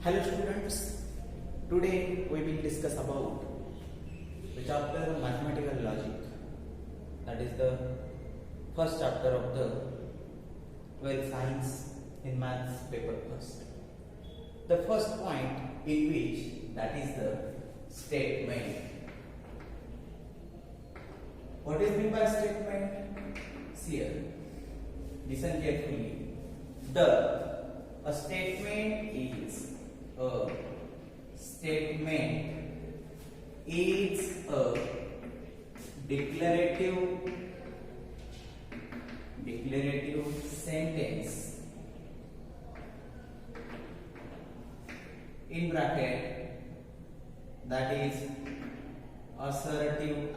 Hello students, today we will discuss about the chapter Mathematical Logic. That is the first chapter of the 12th Science in Maths paper first. The first point in which that is the statement. What is meant by statement? See here, listen carefully. A statement is a declarative sentence in bracket that is assertive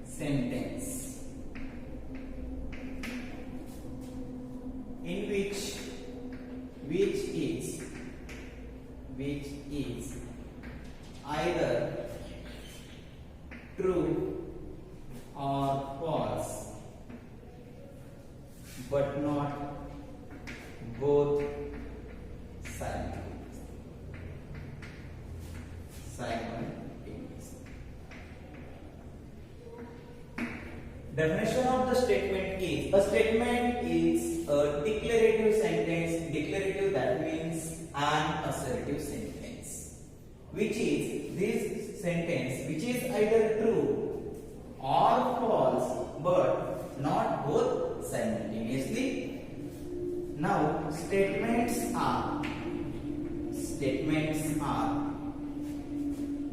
sentence in which is either true or false but not both simultaneously. Definition of the statement is: a statement is a declarative sentence. Declarative, that means an assertive sentence, which is this sentence which is either true or false but not both simultaneously. Now statements are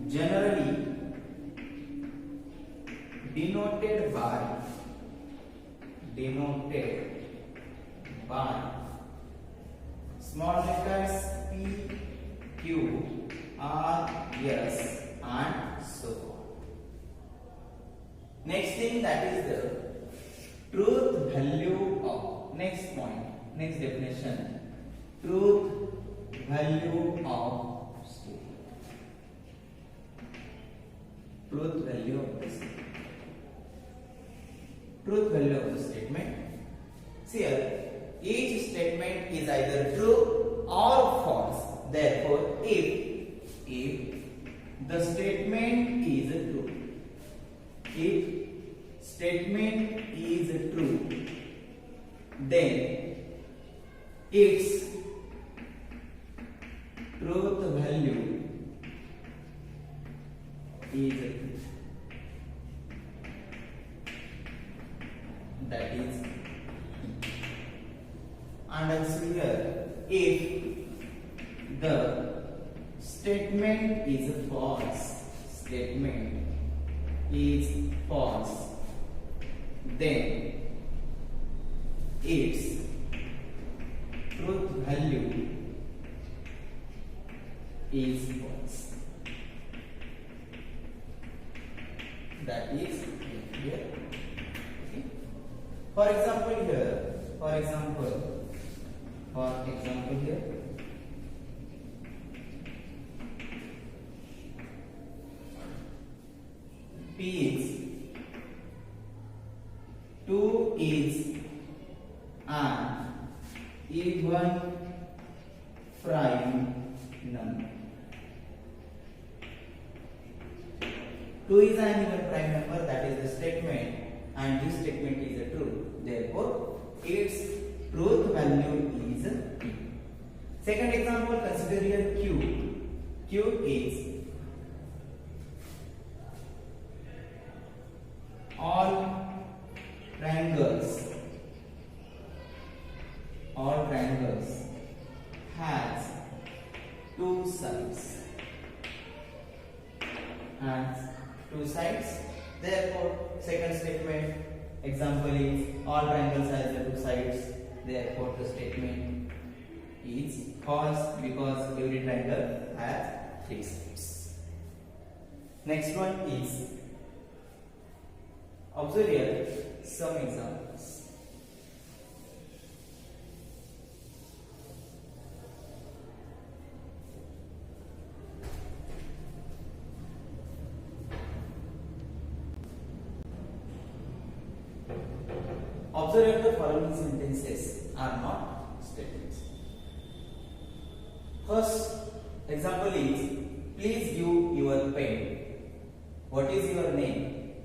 generally denoted by small letters P, Q, R, S and so on. Next thing, that is the truth value of. Next point, next definition, truth value of statement. Truth value of the statement. Truth value of the statement. See here, each statement is either true or false. Therefore, if the statement is true, then its truth value is true. That is, and also here, if the statement is false, then its truth value is false. That is here. Okay. For example here, P is 2 is an even prime number. 2 is an even prime number, that is the statement, and this statement is true. Therefore, its truth value is P. Second example, consider here Q. Q is all triangles has two sides. Therefore, second statement example is all triangles has the two sides. Therefore, the statement is false because every triangle has three sides. Next one is, observe here some examples. Observe the following sentences are not statements. First example is, please give your pen. What is your name?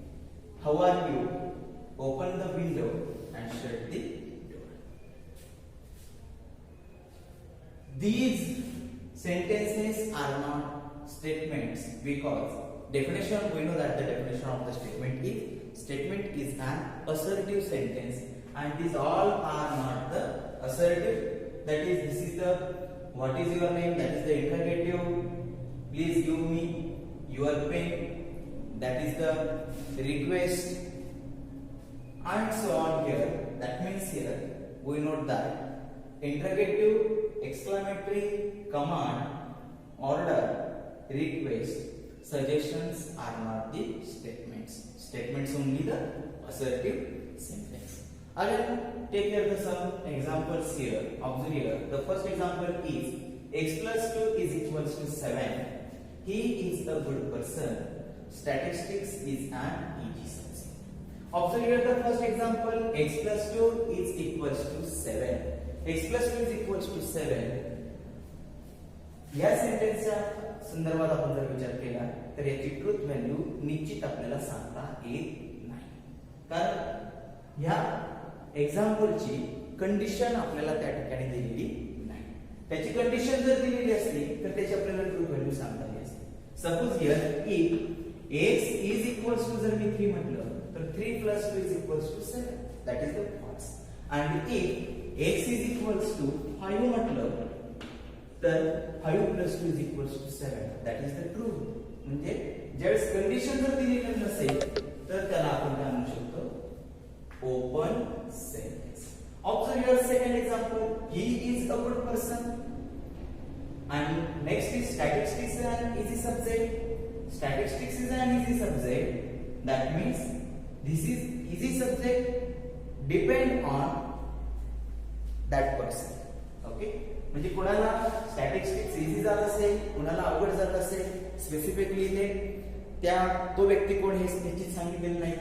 How are you? Open the window and shut the door. These sentences are not statements because definition, we know that the definition of the statement is an assertive sentence, and these all are not the assertive. That is, this is the what is your name, that is the interrogative. Please give me your pen, that is the request, and so on here. That means here we note that interrogative, exclamatory, command, order, request, suggestions are not the statements. Statements only the assertive sentence. Again, take here the some examples here. Observe here. The first example is x plus 2 is equals to 7. He is a good person. Statistics is an easy subject. Observe here the first example. X plus 2 is equals to 7. X plus 2 is equals to 7. या सेंटेन्सच्या संदर्भात आपण जर विचार केला तर याची truth value निश्चित आपल्याला सांगता येत नाही, कारण या एक्झाम्पलची कंडिशन आपल्याला त्या ठिकाणी दिलेली नाही. त्याची कंडिशन जर दिलेली असली तर त्याची आपल्याला ट्रूथ व्हॅल्यू सांगता येईल. Suppose here if x is equals to, जर मी 3 म्हटलं तर 3 plus 2 is equals to 7. That is the false. And if x is equals to 5 म्हटलं तर 5 plus 2 is equals to 7. That is the true. म्हणजे ज्यावेळेस कंडिशन जर दिलेली नसेल तर त्याला आपण काय म्हणू शकतो, open sentence. Observe your second example. He is a good person. And next is statistics is an easy subject. Statistics is an easy subject. That means this is easy subject depend on that person. Okay. म्हणजे कोणाला statistics easy जात असेल, कोणाला अवघड जात असेल, specifically ते त्या तो व्यक्ती कोण हे निश्चित सांगितलेलं नाही.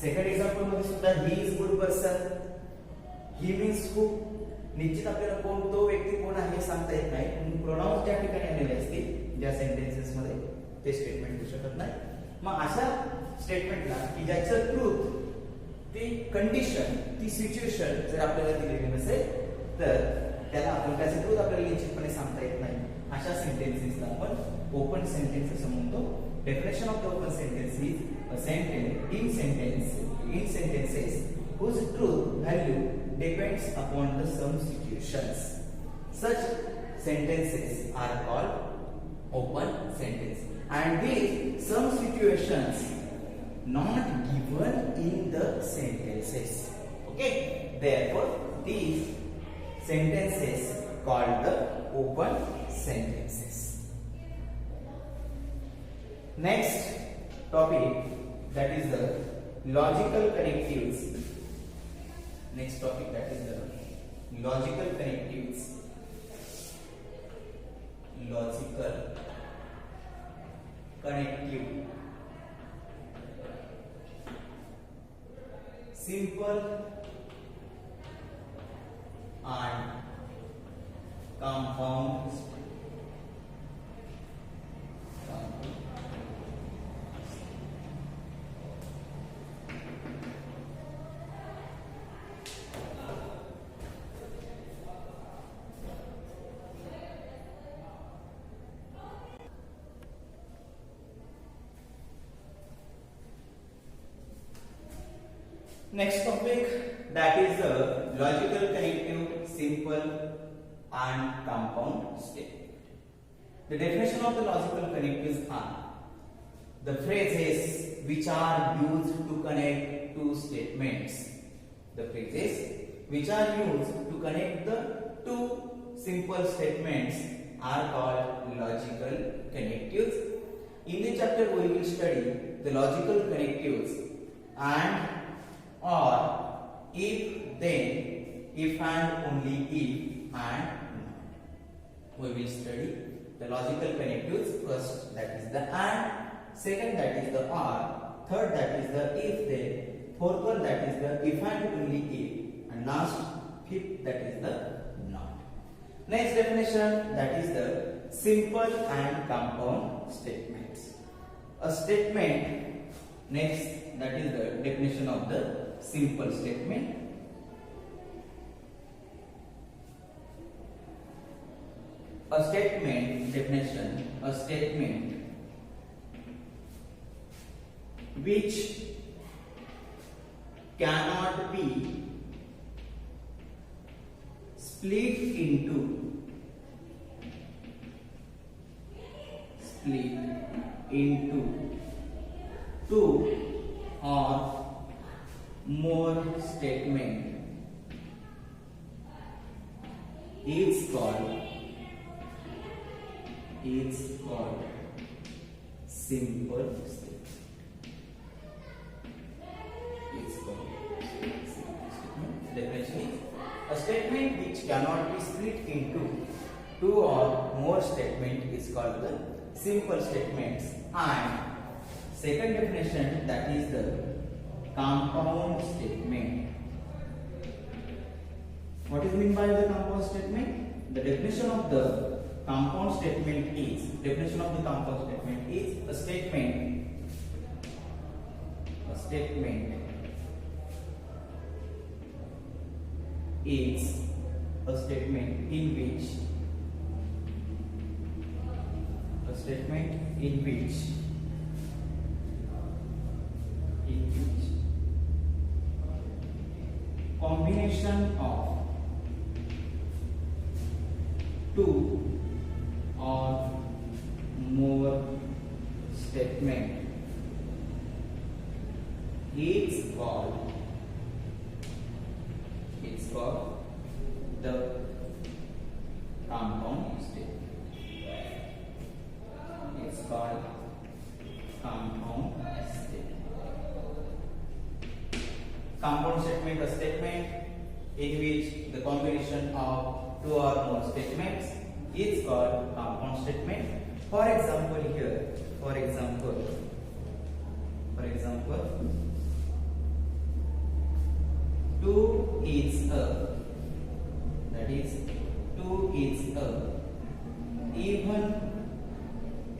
सेकंड एक्झाम्पल मध्ये सुद्धा he is good person. He means who, निश्चित आपल्याला कोण तो व्यक्ती कोण आहे सांगता येत नाही, म्हणून प्रोनाउन्स त्या ठिकाणी आलेले असतील ज्या सेंटेन्सेस मध्ये ते स्टेटमेंट होऊ शकत नाही. मग अशा स्टेटमेंटला की ज्याचं ट्रूथ, ती कंडिशन, ती सिच्युएशन जर आपल्याला दिलेली नसेल तर त्याला आपण त्याचे ट्रूथ आपल्याला निश्चितपणे सांगता येत नाही. अशा सेंटेन्सेसला आपण ओपन सेंटेन्स असं म्हणतो. Definition of the open sentence is a sentence in sentences whose truth value depends upon the some situations. Such sentences are called open sentence, and these some situations not given in the sentences. Okay, therefore these sentences called the open sentences. Next topic, that is the logical connectives. Next topic, that is the logical connectives. Logical connective. Simple and compound. Next topic, that is the logical connective, simple and compound statement. The definition of the logical connectives are the phrases which are used to connect two statements. The phrases which are used to connect the two simple statements are called logical connectives. In the chapter we will study the logical connectives and, or, if, then, if and only if, and not. We will study the logical connectives. First, that is the and, second, that is the or, third, that is the if then, Fourth one, that is the if and only if, and last fifth, that is the not. Next definition, that is the simple and compound statements. A statement, next, that is the definition of the simple statement. A statement definition, a statement which cannot be split into two or more statement is called simple statement. Definition is a statement which cannot be split into two or more statements is called the simple statements. And second definition, that is the compound statement. What is meant by the compound statement? The definition of the compound statement is a statement is a statement in which combination of two or more statement is called the compound statement. It's called compound statement. Compound statement, a statement in which the combination of two or more statements is called compound statement. For example, here, for example, 2 is a, that is 2 is a even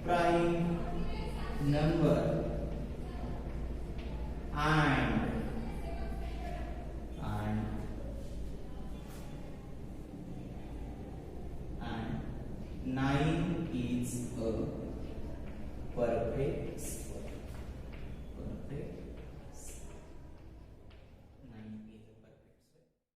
prime number and 9 is a perfect